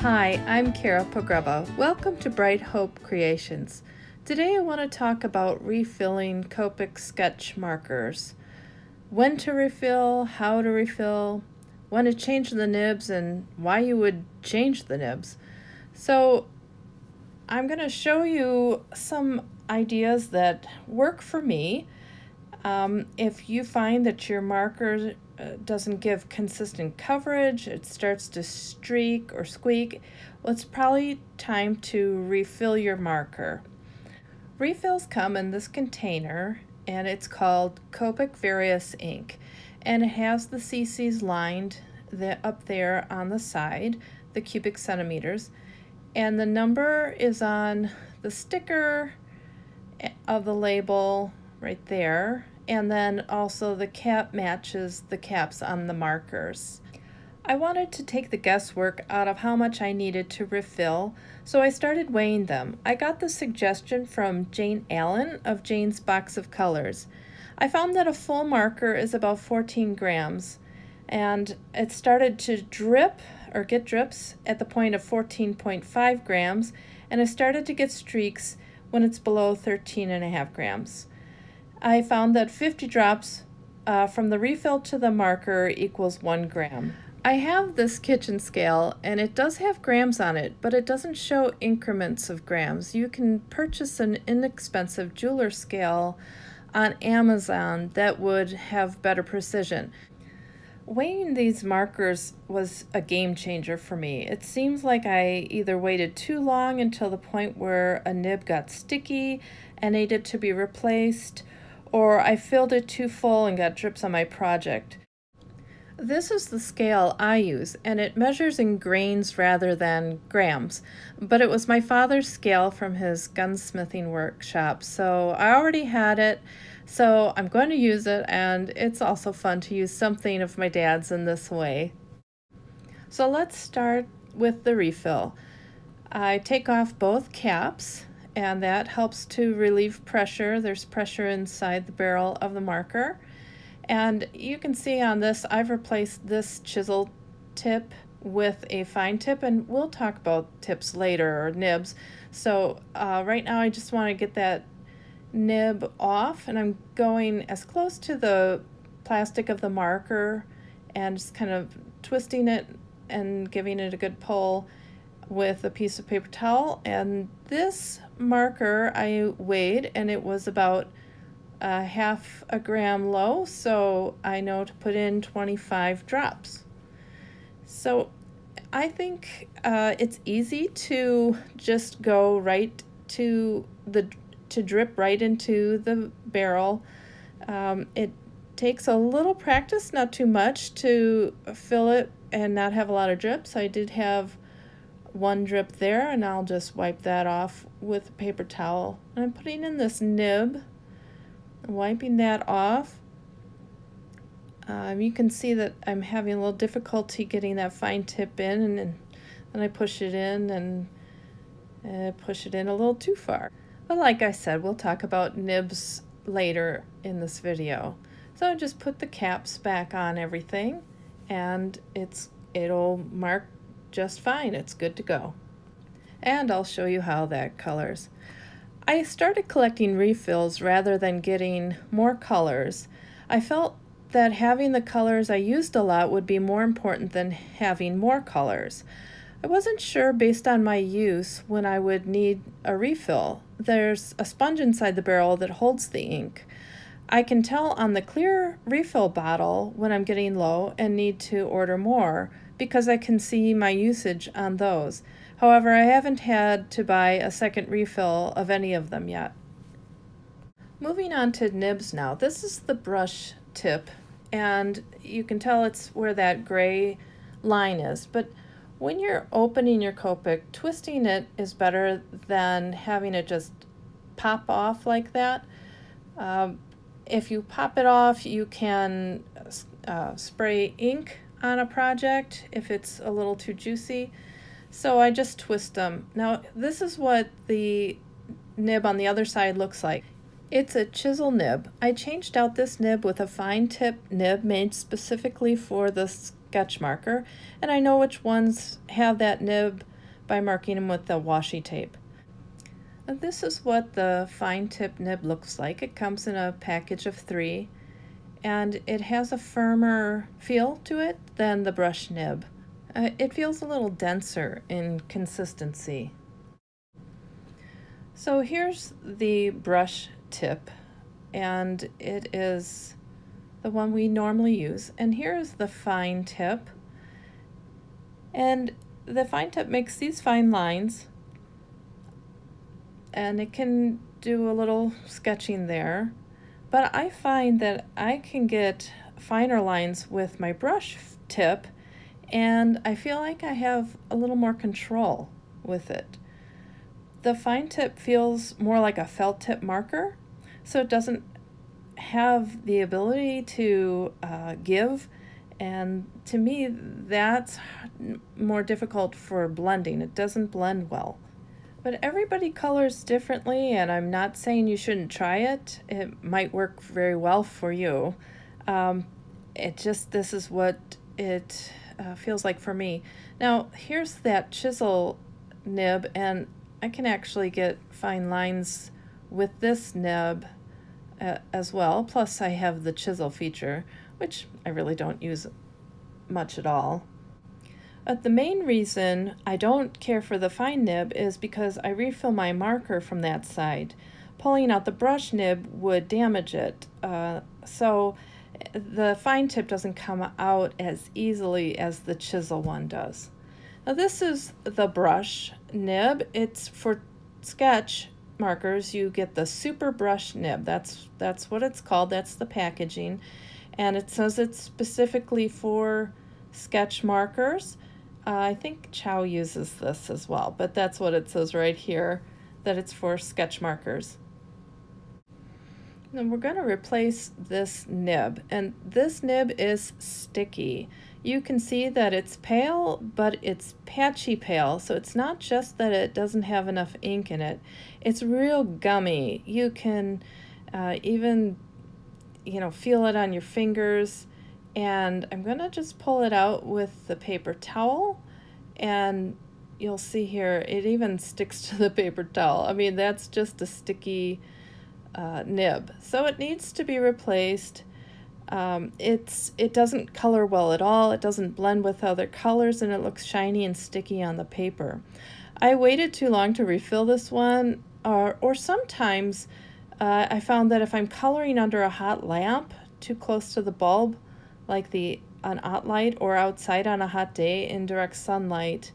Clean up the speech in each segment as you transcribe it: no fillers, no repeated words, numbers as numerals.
Hi, I'm Kara Pogreba. Welcome to Bright Hope Creations. Today I want to talk about refilling Copic Sketch Markers. When to refill, how to refill, when to change the nibs, and why you would change the nibs. So I'm going to show you some ideas that work for me. If you find that your marker doesn't give consistent coverage, it starts to streak or squeak, well, it's probably time to refill your marker. Refills come in this container, and it's called Copic Various ink, and it has the cc's lined up there on the side, the cubic centimeters, and the number is on the sticker of the label right there, and then also the cap matches the caps on the markers. I wanted to take the guesswork out of how much I needed to refill, so I started weighing them. I got the suggestion from Jane Allen of Jane's Box of Colors. I found that a full marker is about 14 grams, and it started to drip or get drips at the point of 14.5 grams, and it started to get streaks when it's below 13.5 grams. I found that 50 drops from the refill to the marker equals 1 gram. I have this kitchen scale, and it does have grams on it, but it doesn't show increments of grams. You can purchase an inexpensive jeweler scale on Amazon that would have better precision. Weighing these markers was a game changer for me. It seems like I either waited too long until the point where a nib got sticky and needed to be replaced, or I filled it too full and got drips on my project. This is the scale I use, and it measures in grains rather than grams, but it was my father's scale from his gunsmithing workshop, so I already had it, so I'm going to use it, and it's also fun to use something of my dad's in this way. So let's start with the refill. I take off both caps, and that helps to relieve pressure. There's pressure inside the barrel of the marker. And you can see on this, I've replaced this chisel tip with a fine tip, and we'll talk about tips later, or nibs. So right now I just want to get that nib off, and I'm going as close to the plastic of the marker and just kind of twisting it and giving it a good pull with a piece of paper towel. And this marker I weighed, and it was about half a gram low, so I know to put in 25 drops. So I think it's easy to just go right to drip right into the barrel. It takes a little practice, not too much, to fill it and not have a lot of drips. I did have one drip there, and I'll just wipe that off with a paper towel. And I'm putting in this nib, wiping that off. You can see that I'm having a little difficulty getting that fine tip in, and then I push it in and push it in a little too far. But like I said, we'll talk about nibs later in this video. So I just put the caps back on everything, and it'll mark just fine. It's good to go. And I'll show you how that colors. I started collecting refills rather than getting more colors. I felt that having the colors I used a lot would be more important than having more colors. I wasn't sure based on my use when I would need a refill. There's a sponge inside the barrel that holds the ink. I can tell on the clear refill bottle when I'm getting low and need to order more, because I can see my usage on those. However, I haven't had to buy a second refill of any of them yet. Moving on to nibs now. This is the brush tip, and you can tell it's where that gray line is. But when you're opening your Copic, twisting it is better than having it just pop off like that. If you pop it off, you can spray ink on a project if it's a little too juicy. So I just twist them. Now this is what the nib on the other side looks like. It's a chisel nib. I changed out this nib with a fine tip nib made specifically for the sketch marker, and I know which ones have that nib by marking them with the washi tape. And this is what the fine tip nib looks like. It comes in a package of 3, and it has a firmer feel to it than the brush nib. It feels a little denser in consistency. So here's the brush tip, and it is the one we normally use. And here's the fine tip. And the fine tip makes these fine lines, and it can do a little sketching there. But I find that I can get finer lines with my brush tip, and I feel like I have a little more control with it. The fine tip feels more like a felt tip marker, so it doesn't have the ability to give, and to me that's more difficult for blending. It doesn't blend well. But everybody colors differently, and I'm not saying you shouldn't try it. It might work very well for you. This is what it feels like for me. Now here's that chisel nib, and I can actually get fine lines with this nib as well. Plus I have the chisel feature, which I really don't use much at all. The main reason I don't care for the fine nib is because I refill my marker from that side. Pulling out the brush nib would damage it, so the fine tip doesn't come out as easily as the chisel one does. Now this is the brush nib. It's for sketch markers. You get the super brush nib. That's what it's called. That's the packaging, and it says it's specifically for sketch markers. I think Chow uses this as well, but that's what it says right here, that it's for sketch markers. Then we're going to replace this nib, and this nib is sticky. You can see that it's pale, but it's patchy pale, so it's not just that it doesn't have enough ink in it. It's real gummy. You can even, feel it on your fingers. And I'm going to just pull it out with the paper towel, and you'll see here it even sticks to the paper towel. I mean, that's just a sticky nib, so it needs to be replaced. It doesn't color well at all. It doesn't blend with other colors, and it looks shiny and sticky on the paper. I waited too long to refill this one, or sometimes I found that if I'm coloring under a hot lamp too close to the bulb, like an hot light, or outside on a hot day in direct sunlight,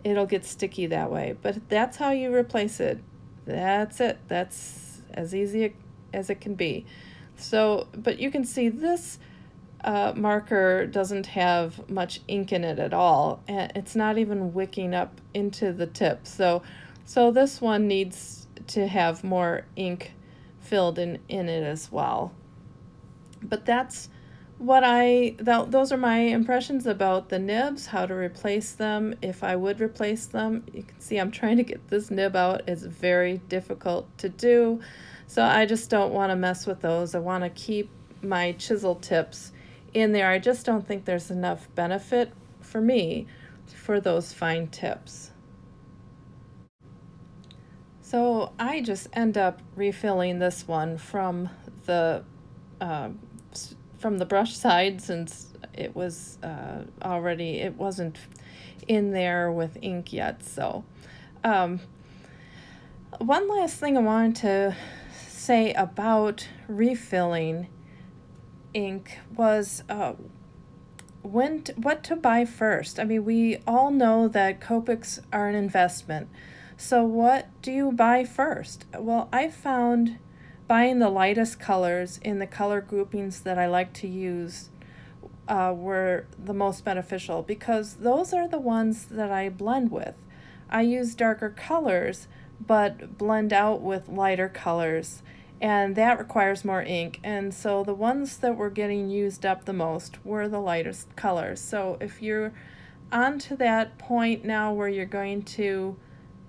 it'll get sticky that way. But that's how you replace it. That's it. That's as easy as it can be. So, but you can see this marker doesn't have much ink in it at all, and it's not even wicking up into the tip. So this one needs to have more ink filled in it as well. But that's those are my impressions about the nibs, how to replace them, if I would replace them. You can see I'm trying to get this nib out. It's very difficult to do, so I just don't want to mess with those. I want to keep my chisel tips in there. I just don't think there's enough benefit for me for those fine tips. So I just end up refilling this one from the brush side, since it was it wasn't in there with ink yet. So one last thing I wanted to say about refilling ink was what to buy first. I mean, we all know that Copics are an investment. So what do you buy first? Well, I found buying the lightest colors in the color groupings that I like to use were the most beneficial, because those are the ones that I blend with. I use darker colors but blend out with lighter colors, and that requires more ink, and so the ones that were getting used up the most were the lightest colors. So if you're on to that point now where you're going to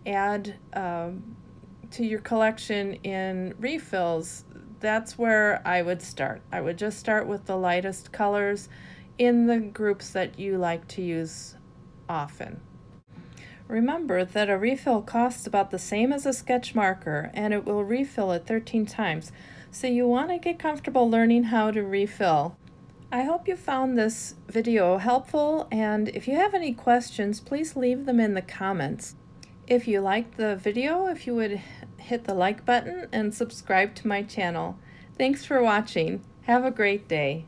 add to your collection in refills, that's where I would start. I would just start with the lightest colors in the groups that you like to use often. Remember that a refill costs about the same as a sketch marker, and it will refill it 13 times, so you want to get comfortable learning how to refill. I hope you found this video helpful, and if you have any questions, please leave them in the comments. If you liked the video, if you would hit the like button and subscribe to my channel. Thanks for watching. Have a great day.